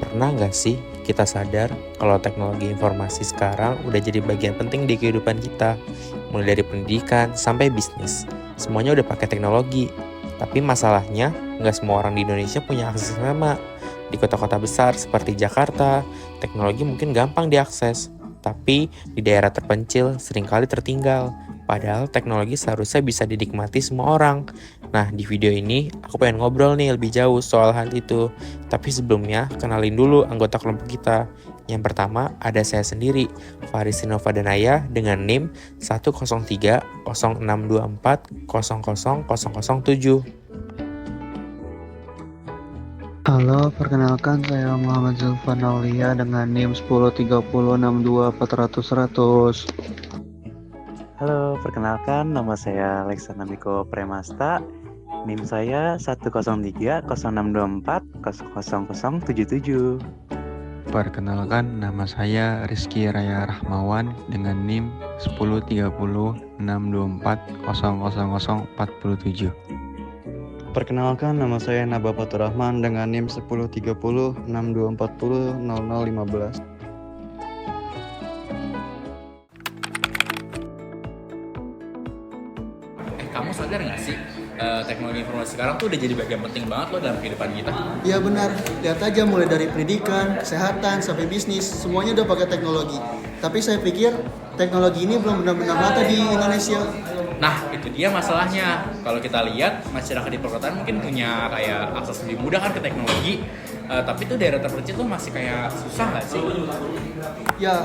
Pernah nggak sih kita sadar kalau teknologi informasi sekarang udah jadi bagian penting di kehidupan kita? Mulai dari pendidikan sampai bisnis, semuanya udah pakai teknologi. Tapi masalahnya, nggak semua orang di Indonesia punya akses yang sama. Di kota-kota besar seperti Jakarta, teknologi mungkin gampang diakses. Tapi di daerah terpencil seringkali tertinggal. Padahal teknologi seharusnya bisa dinikmati semua orang. Nah, di video ini aku pengen ngobrol nih lebih jauh soal hal itu. Tapi sebelumnya, kenalin dulu anggota kelompok kita. Yang pertama, ada saya sendiri, Faris Sinova Danaya dengan NIM 1030624000007. Halo, perkenalkan saya Muhammad Zulfan Aulia dengan NIM 103062400. Halo, perkenalkan nama saya Alexander Miko Premasta. NIM saya 1030624000077. Perkenalkan, nama saya Rizky Raya Rahmawan dengan NIM 1030624000047. Perkenalkan, nama saya Naba Fatur Rahman dengan NIM 1030624000015. Kamu sadar nggak sih teknologi informasi sekarang tuh udah jadi bagian penting banget loh dalam kehidupan kita? Iya benar, lihat aja mulai dari pendidikan, kesehatan, sampai bisnis, semuanya udah pakai teknologi. Tapi saya pikir teknologi ini belum benar-benar rata di Indonesia. Nah, itu dia masalahnya. Kalau kita lihat, masyarakat di perkotaan mungkin punya kayak akses lebih mudah kan ke teknologi. Tapi tuh daerah terpencil tuh masih kayak susah nggak sih? Ya,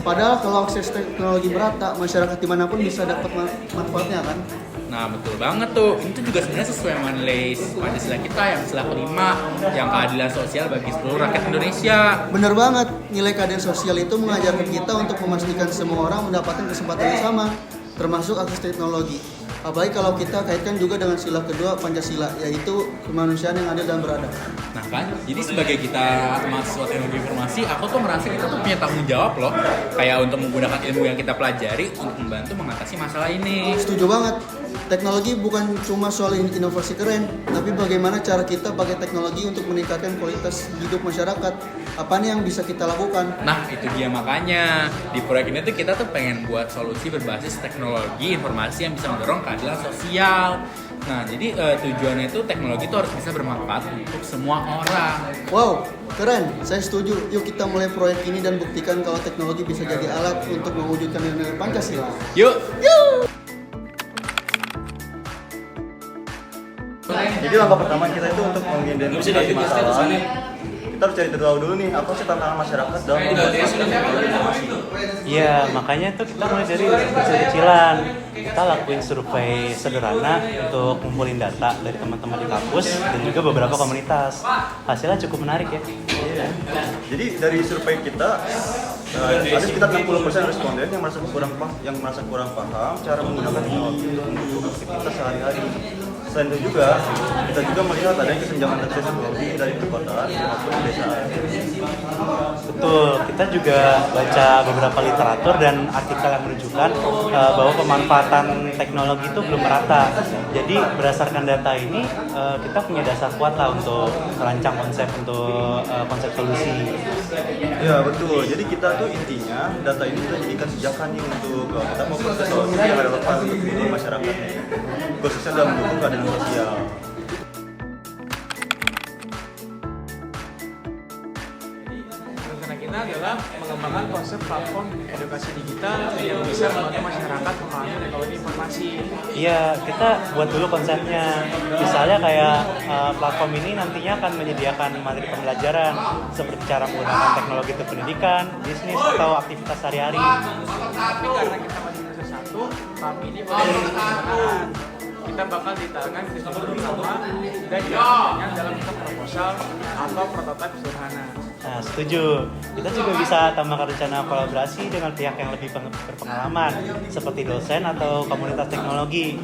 padahal kalau akses teknologi merata, masyarakat dimanapun bisa dapat manfaatnya kan. Nah, betul banget tuh. Ini tuh juga sebenarnya sesuai sama nilai Pancasila kita yang sila kelima, yang keadilan sosial bagi seluruh rakyat Indonesia. Bener banget, nilai keadilan sosial itu mengajarkan kita untuk memastikan semua orang mendapatkan kesempatan yang sama, termasuk akses teknologi. Apalagi kalau kita kaitkan juga dengan sila kedua Pancasila, yaitu kemanusiaan yang adil dan beradab. Nah kan, jadi sebagai kita mahasiswa teknologi informasi, aku tuh merasa kita tuh punya tanggung jawab loh, kayak untuk menggunakan ilmu yang kita pelajari untuk membantu mengatasi masalah ini. Setuju banget. Teknologi bukan cuma soal inovasi keren, tapi bagaimana cara kita pakai teknologi untuk meningkatkan kualitas hidup masyarakat. Apa nih yang bisa kita lakukan? Nah, itu dia makanya. Di proyek ini tuh kita tuh pengen buat solusi berbasis teknologi informasi yang bisa mendorong keadilan sosial. Nah, jadi tujuannya itu teknologi itu harus bisa bermanfaat untuk semua orang. Wow, keren. Saya setuju. Yuk kita mulai proyek ini dan buktikan kalau teknologi bisa jadi alat untuk mewujudkan nilai Pancasila. Yuk! Jadi langkah pertama kita itu untuk mengidentifikasi masalah. Kita harus cari tahu dulu nih, apa sih tantangan masyarakat dalam pembahasan teknologi informasi. Iya, makanya tuh kita mulai dari kecil-kecilan. Kita lakuin survei sederhana untuk ngumpulin data dari teman-teman di kampus dan juga beberapa komunitas. Hasilnya cukup menarik ya. Jadi dari survei kita ada sekitar 60% responden yang merasa kurang paham cara menggunakan teknologi untuk aktivitas sehari-hari. Selain itu juga, kita juga melihat adanya kesenjangan akses teknologi dari perkotaan maupun pedesaan. Betul, kita juga baca beberapa literatur dan artikel yang menunjukkan bahwa pemanfaatan teknologi itu belum merata. Jadi berdasarkan data ini, kita punya dasar kuat lah untuk merancang konsep solusi. Ya betul, jadi kita tuh intinya data ini kita jadikan pijakan nih untuk kita mau proses solusi yang relevan untuk kehidupan masyarakat, khususnya dalam mendukung keadilan sosial. Rencana kita adalah mengembangkan konsep platform edukasi digital yang bisa membantu masyarakat memahami teknologi informasi. Iya, kita buat dulu konsepnya. Misalnya kayak platform ini nantinya akan menyediakan materi pembelajaran seperti cara menggunakan teknologi untuk pendidikan, bisnis, atau aktivitas sehari-hari. Tapi karena kita masih semester 1, tahap ini belum dilaksanakan. Kita bakal ditaruhkan di semester pertama dan dilaksanakan dalam bentuk proposal atau prototipe sederhana. Nah, setuju. Kita juga bisa tambahkan rencana kolaborasi dengan pihak yang lebih berpengalaman, seperti dosen atau komunitas teknologi,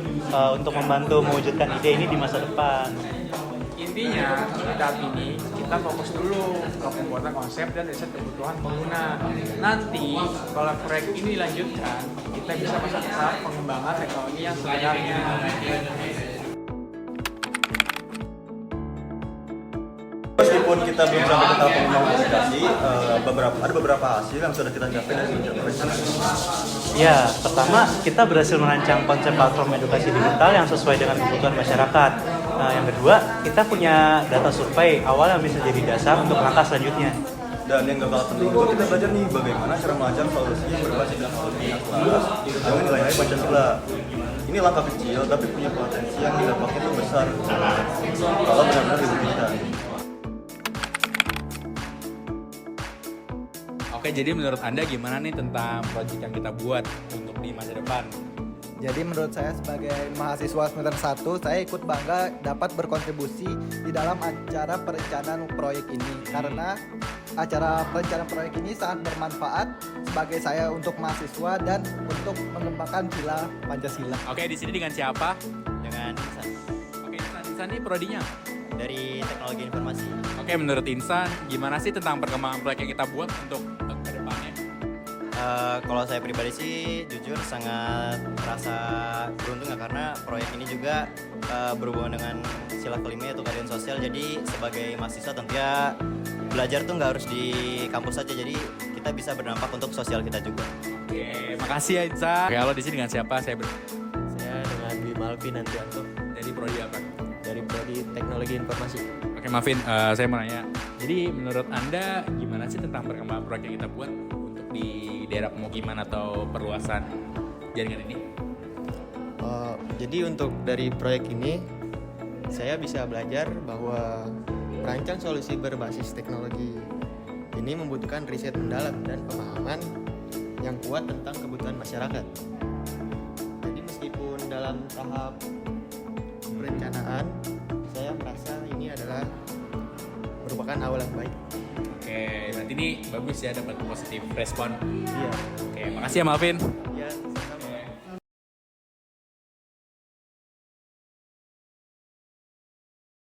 untuk membantu mewujudkan ide ini di masa depan. Intinya, di tahap ini kita fokus dulu ke pembuatan konsep dan riset kebutuhan pengguna. Nanti, kalau proyek ini dilanjutkan, kita bisa masuk ke tahap pengembangan teknologi yang sebenarnya. meskipun kita belum sampai ke tahap pengembangan aplikasi, ada beberapa hasil yang sudah kita capai dari rencana. Ya, pertama kita berhasil merancang konsep platform edukasi digital yang sesuai dengan kebutuhan masyarakat. Nah, yang kedua, kita punya data survei awal yang bisa jadi dasar untuk langkah selanjutnya. Dan yang gak kalah penting juga kita belajar nih bagaimana cara merancang solusi yang berbasis teknologi kelas dengan nilai-nilai Pancasila. Ini langkah kecil tapi punya potensi yang dampaknya itu besar kalau benar-benar diwujudkan. Oke, jadi menurut Anda gimana nih tentang proyek yang kita buat untuk di masa depan? Jadi menurut saya sebagai mahasiswa semester 1, saya ikut bangga dapat berkontribusi di dalam acara perencanaan proyek ini. Karena acara perencanaan proyek ini sangat bermanfaat sebagai saya untuk mahasiswa dan untuk mengembangkan sila Pancasila. Oke, di sini dengan siapa? Dengan Insan Oke, Insan ini prodinya. dari Teknologi Informasi. Oke, menurut Insan, gimana sih tentang perkembangan proyek yang kita buat untuk ke depannya? Kalau saya pribadi sih jujur sangat merasa beruntung ya, karena proyek ini juga berhubungan dengan sila kelima yaitu keadilan sosial. Jadi sebagai mahasiswa tentunya belajar tuh nggak harus di kampus saja, jadi kita bisa berdampak untuk sosial kita juga. Oke, makasih ya Insan. Oke, halo, di sini dengan siapa? Saya Saya dengan Dwi Malvin Nantianto dari prodi apa? dari Prodi Teknologi Informasi. Oke, Mavin, saya mau nanya. Jadi menurut Anda gimana sih tentang perkembangan proyek yang kita buat untuk di daerah pemukiman atau perluasan jaringan ini? Jadi untuk dari proyek ini saya bisa belajar bahwa merancang solusi berbasis teknologi ini membutuhkan riset mendalam dan pemahaman yang kuat tentang kebutuhan masyarakat. Jadi meskipun dalam tahap perencanaan, saya merasa ini adalah merupakan awal yang baik. Oke, nanti ini bagus ya dapat positif respon. Iya. Oke, makasih ya Malvin.